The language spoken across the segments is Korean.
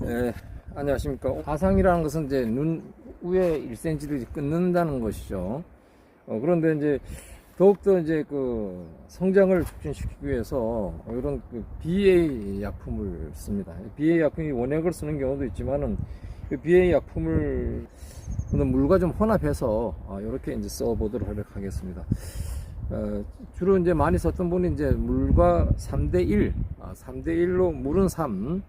예, 안녕하십니까. 가상이라는 것은 이제 눈 위에 1cm를 끊는다는 것이죠. 그런데 이제 더욱더 이제 그 성장을 촉진시키기 위해서 이런 그 BA 약품을 씁니다. BA 약품이 원액을 쓰는 경우도 있지만은 그 BA 약품을 물과 좀 혼합해서 이렇게 이제 써보도록 하겠습니다. 주로 이제 많이 썼던 분이 이제 물과 3대1, 3대1로 물은 3,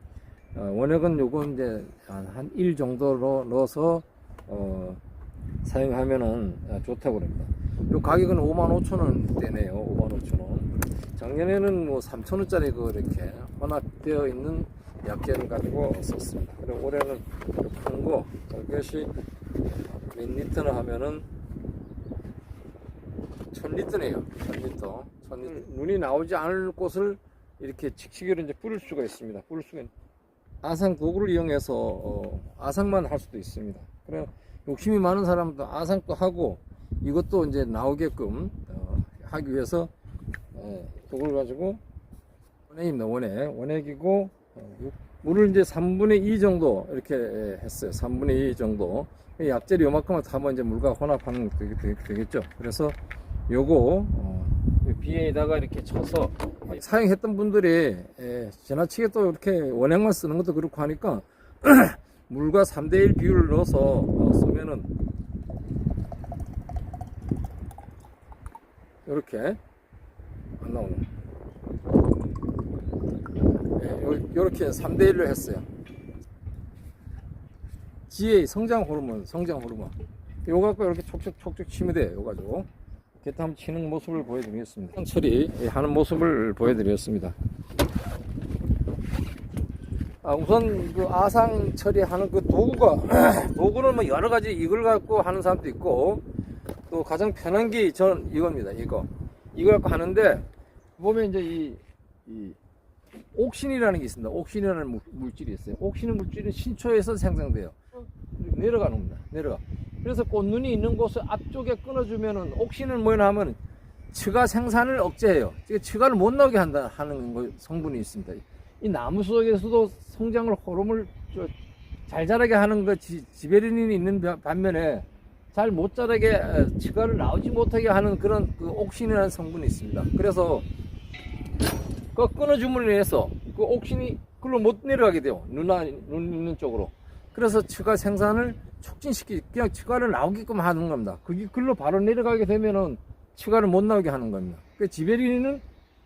원액은 요거 이제 한 1 정도로 넣어서 사용하면은 좋다고 합니다. 요 가격은 55,000원대네요. 55,000원. 작년에는 뭐 3,000원짜리 그 이렇게 혼합되어 있는 약재를 가지고 썼습니다. 그리고 올해는 큰 거, 이것이 몇 리터나 하면은 1000리터네요. 1000리터. 눈이 나오지 않을 곳을 이렇게 칙칙이로 이제 뿌릴 수가 있습니다. 뿌릴 수가 아상 도구를 이용해서 아상만 할 수도 있습니다. 그래 욕심이 많은 사람도 아상도 하고 이것도 이제 나오게끔 하기 위해서 도구를 가지고 원액입니다. 원액이고 물을 이제 3분의 2 정도 이렇게 했어요. 3분의 2 정도. 약재를 요만큼만 타면 이제 물과 혼합하는 되겠죠. 그래서 요거 비에다가 이렇게 쳐서 사용했던 분들이 지나치게 또 이렇게 원액만 쓰는 것도 그렇고 하니까 물과 3대1 비율을 넣어서 쓰면은 이렇게 안 나오네. 이렇게 3대1로 했어요. GA 성장 호르몬. 요거 갖고 이렇게 촉촉 치면 돼요. 요거 가지고 게탐 치는 모습을 보여드리겠습니다. 처리하는 모습을 보여드렸습니다. 우선 그 아상 처리하는 그 도구는 뭐 여러 가지 이걸 갖고 하는 사람도 있고 또 가장 편한 게 저는 이겁니다. 이거 갖고 하는데 보면 이제 이 옥신이라는 게 있습니다. 옥신이라는 물질이 있어요. 옥신 물질은 신초에서 생성돼요. 내려가는 겁니다. 그래서 꽃눈이 있는 곳을 앞쪽에 끊어주면은 옥신은 뭐냐 하면 치과 생산을 억제해요. 치과를 못 나오게 하는 성분이 있습니다. 이 나무 속에서도 성장을 호르몬을 잘 자라게 하는 그 지베린이 있는 반면에 잘 못 자라게 치과를 나오지 못하게 하는 그런 그 옥신이라는 성분이 있습니다. 그래서 그 끊어줌으로 인해서 그 옥신이 글로 못 내려가게 돼요. 눈 있는 쪽으로. 그래서 치과 생산을 그냥 치과를 나오게끔 하는 겁니다. 그게 글로 바로 내려가게 되면은 치과를 못 나오게 하는 겁니다. 그 지베린은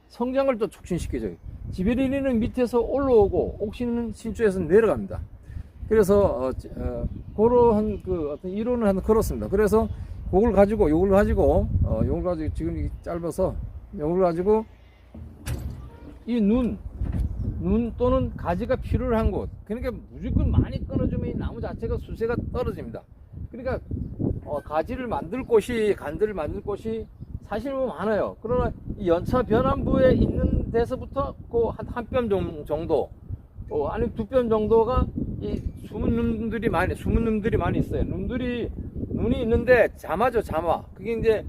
성장을 또 촉진시켜줘요. 지베린은 밑에서 올라오고 옥신은 신초에서 내려갑니다. 그래서 그러한 그 어떤 이론을 하나 걸었습니다. 그래서 요걸 가지고 지금 짧아서 요걸 가지고 이 눈 또는 가지가 필요를 한 곳, 그러니까 무조건 많이 끊어주면 이 나무 자체가 수세가 떨어집니다. 그러니까 간들을 만들 곳이 사실 뭐 많아요. 그러나 이 연차 변환부에 있는 데서부터 그 한 뼘 정도, 아니 2뼘 정도가 이 숨은 놈들이 많이 있어요. 눈이 있는데 자마죠. 그게 이제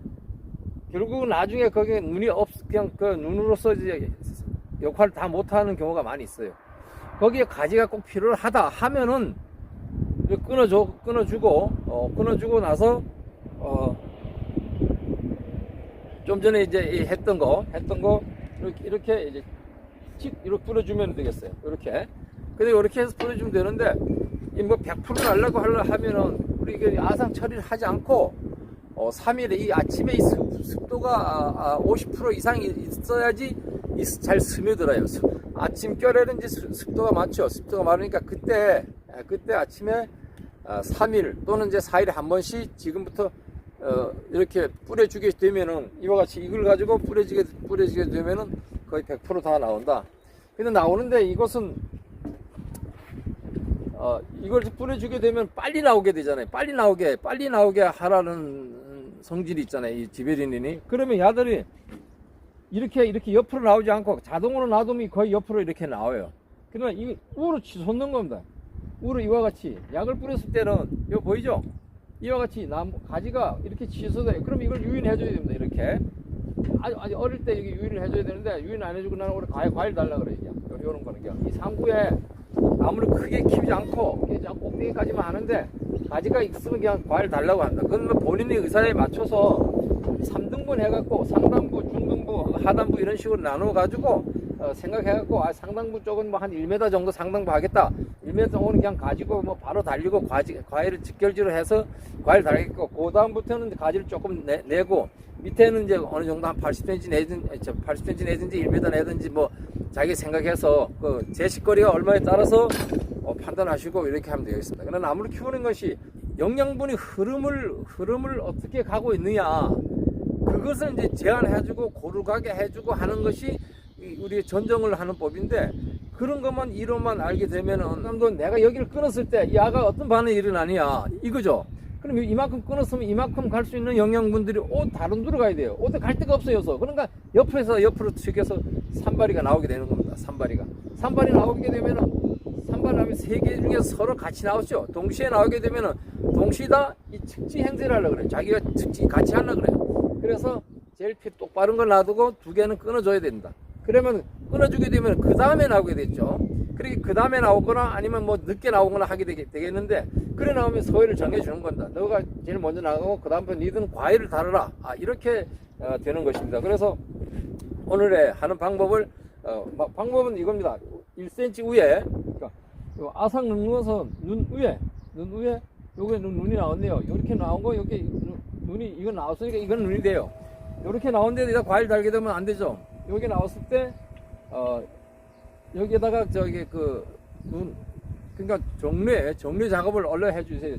결국은 나중에 거기에 눈이 그냥 그 눈으로서 이제 역할을 다 못하는 경우가 많이 있어요. 거기에 가지가 꼭 필요하다 하면은 끊어주고 나서 좀 전에 이제 했던 거 이렇게 이제 이렇게 뿌려주면 되겠어요. 이렇게. 근데 이렇게 해서 뿌려주면 되는데 이 뭐 100% 날라고 하면은 우리 이게 아상 처리를 하지 않고 3일에 이 아침에 이 습도가 50% 이상이 있어야지 잘 스며들어요. 아침결에는 이제 습도가 많죠. 습도가 많으니까 그때 아침에 3일 또는 이제 4일에 한 번씩 지금부터 이렇게 뿌려주게 되면은 이와 같이 이걸 가지고 뿌려지게 되면은 거의 100% 다 나온다. 근데 나오는데 이것은 이걸 뿌려주게 되면 빨리 나오게 되잖아요. 빨리 나오게 하라는 성질이 있잖아요. 이 지베린이. 그러면 야들이 이렇게 옆으로 나오지 않고 자동으로 놔두면 거의 옆으로 이렇게 나와요. 그러나 이 우로 치솟는 겁니다. 우로 이와 같이 약을 뿌렸을 때는 이거 보이죠? 이와 같이 나무 가지가 이렇게 치솟아요. 그럼 이걸 유인해줘야 됩니다. 이렇게 아주 어릴 때 여기 유인을 해줘야 되는데 유인 안 해주고 나는 오늘 과일 달라 그래. 이런 거는 이 상구에 나무를 크게 키우지 않고 그냥 꼭대기까지만 하는데 가지가 있으면 그냥 과일 달라고 한다. 그건 뭐 본인의 의사에 맞춰서 3등분 해갖고 상단부, 중등부, 하단부 이런 식으로 나눠가지고 생각해갖고 상단부 쪽은 뭐 한 1m 정도 상단부 하겠다. 1m 정도는 그냥 가지고 뭐 바로 달리고 과일을 직결지로 해서 과일 달겠고 그 다음부터는 가지를 조금 내고 밑에는 이제 어느 정도 한 80cm 내든지 80cm 내든지 1m 내든지 뭐 자기 생각해서 그 제식거리가 얼마에 따라서 판단하시고 이렇게 하면 되겠습니다. 그러나 나무를 키우는 것이 영양분이 흐름을 어떻게 가고 있느냐 그것을 이제 제한해주고 고르가게 해주고 하는 것이 우리 전정을 하는 법인데 그런 것만 이론만 알게 되면은 사람도 내가 여기를 끊었을 때 이 아가 어떤 반응이 일어나느냐 이거죠. 그럼 이만큼 끊었으면 이만큼 갈 수 있는 영양분들이 다른 데로 가야 돼요. 어디 갈 데가 없어요. 그러니까 옆으로 튀겨서 산발이가 나오게 되는 겁니다. 산발이 나오게 되면은 산발하면 세 개 중에서 서로 같이 나오죠. 동시에 나오게 되면은 동시다 이 측지 행세를 하려고 그래요. 자기가 측지 같이 하려고 그래요. 그래서 제일 똑바른 걸 놔두고 두 개는 끊어줘야 된다. 그러면 끊어주게 되면 그 다음에 나오게 됐죠. 그렇게 그 다음에 나오거나 아니면 뭐 늦게 나오거나 하게 되겠는데 그래 나오면 서해를 정해주는 건다. 너가 제일 먼저 나가고 그 다음부터 니들은 과일을 달아라. 이렇게 되는 것입니다. 그래서 오늘의 하는 방법은 이겁니다. 1cm 위에 그러니까 아상 눈누워서 눈 위에 요게 눈이 나왔네요. 이렇게 나온 거 여기 눈이 이거 나왔으니까 이건 눈이 돼요. 이렇게 나온 데에다 과일 달게 되면 안 되죠. 여기 나왔을 때 여기에다가 저기 그러니까 정리 작업을 얼른 해주세요.